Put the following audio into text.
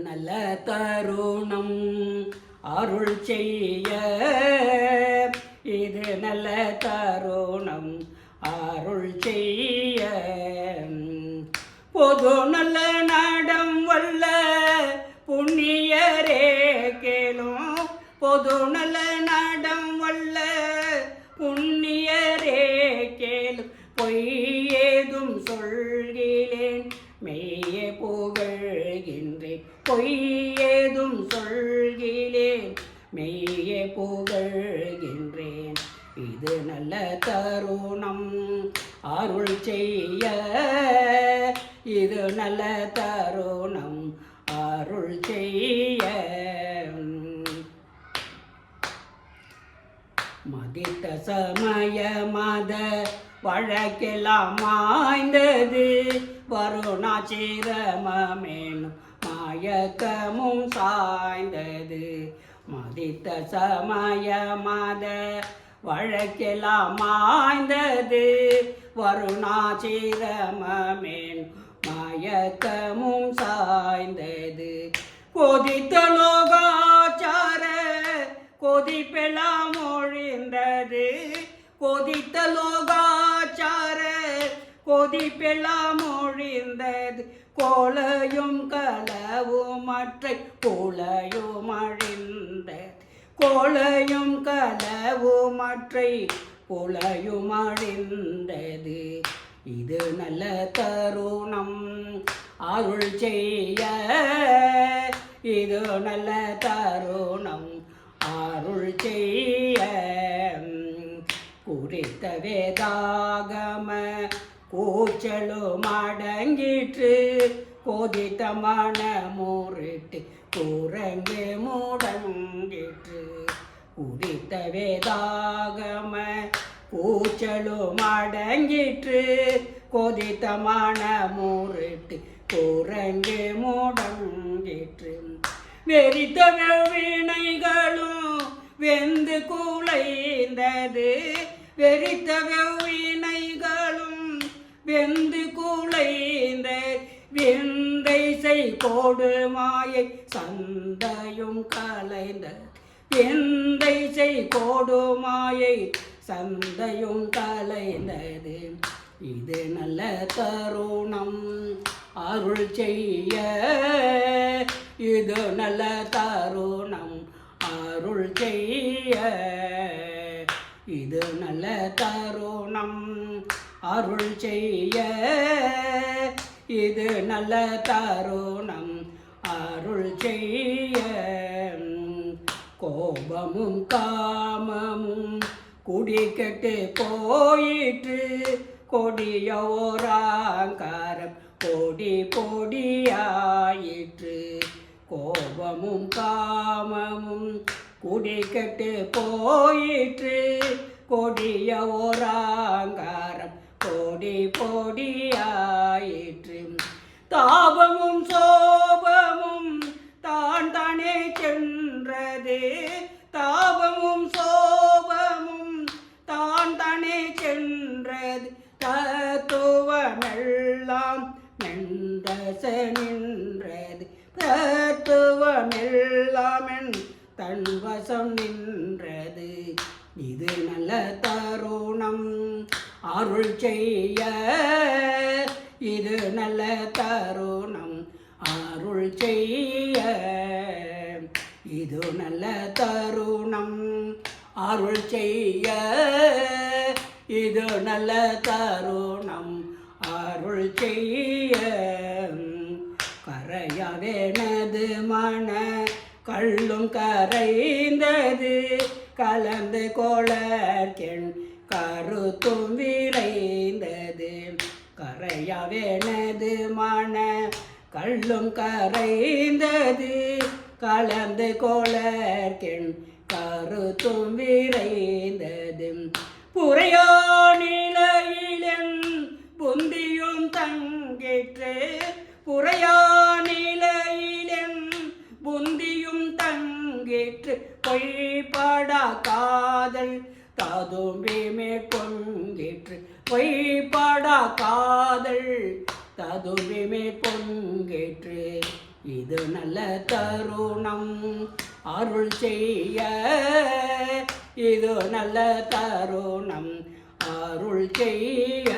நல்ல தருணம் அருள் செய்ய, இது நல்ல தருணம் அருள் செய்ய. பொது நல்ல நடம் வல்ல புண்ணியரே கேளும், பொது நல்ல நடம் வல்ல புண்ணியரே கேளும். பொய் ஏதும் சொல்கிறேன் மெய்ய புகழ்கின்றேன், பொய் ஏதும் சொல்கிறேன் மெய்ய புகழ்கின்றேன். இது நல்ல தருணம் அருள் செய்ய, இது நல்ல தருணம் அருள் செய்ய. மதித்த சமய மத வழக்கெல்லாம் மாய்ந்தது, வருணாசிரமேனும் மாயக்கமும் சாய்ந்தது. மதித்த சமய மத வழக்கெல்லாம் மாய்ந்தது, வருணாசிரமேனும் மாயக்கமும் சாய்ந்தது. கொதித்த லோகாச்சார கொதிப்பெல்லாம் ஒழிந்தது, கொதித்த லோகாச்சார கொதிப்பெல்லாம் ஒழிந்தது. கோலையும் களவும் மற்றை புலையும் அழிந்தது, கோலையும் களவும் மற்றை புலையும் அழிந்தது. இது நல்ல தருணம் அருள் செய்ய, இது நல்ல தருணம் அருள் செய்ய. குறித்த வேதாகம கூச்சலும் அடங்கிற்று, கொதித்த மனமுறிட்டு குரங்கு முடங்கிற்று. குறித்த வேதாகம கூச்சலும் அடங்கிற்று, கொதித்த மனமுறிட்டு குரங்கு முடங்கிற்று. வெறித்த வினைகளும் வெந்து குலைந்தது, வெறித்த வினைகளும் வெந்து குலைந்தது. விந்தை செய் கொடுமாயை சந்தையும் கலைந்தது, விந்தை செய் கொடுமாயை சந்தையும் கலைந்தது. இது நல்ல தருணம் அருள் செய்ய, இது நல்ல தருணம் அருள் செய்ய. இது நல்ல தருணம் அருள் செய்ய, இது நல்ல தருணம் அருள் செய்ய. கோபமும் காமமும் குடிக்கட்டு போயிற்று, கொடிய ஓராங்காரம் பொடி பொடியாயிற்று. கோபமும் காமமும் குடிக்கட்டு போயிற்று, கொடிய ஓராங்காரம் பொடி பொடியாயிற்று. தாபமும் சோபமும் தான் தானே சென்றது, தாபமும் சோபமும் தான் தானே சென்றது. தத்துவமெல்லாம் மென்றச நின்றது, தத்துவமெல்லாம் தன் வசம் நின்றது. இது நல்ல தருணம் அருள் செய்ய, இது நல்ல தருணம் அருள் செய்ய. இது நல்ல தருணம் அருள் செய்ய, இது நல்ல தருணம் அருள் செய்ய. கரையவெனது மன கள்ளும் கரைந்தது, கலந்து கோளர்கெண் கருத்தும் விரைந்தது. கரையவெனது மன கள்ளும் கரைந்தது, கலந்து கோளர்கெண் கருத்தும் விரைந்தது. புறையோ நிலையிலன் புந்தியும் தங்கிற்று, புறையோ நிலையிலன் புந்தியும் தங்கிற்று. பொய்படா காதல் ததும்பி மேற்கொங்கிற்று, பொய்படா காதல் ததும்பி மேற்கொங்கிற்று. இது நல்ல தருணம் அருள் செய்ய, இது நல்ல தருணம் அருள் செய்ய.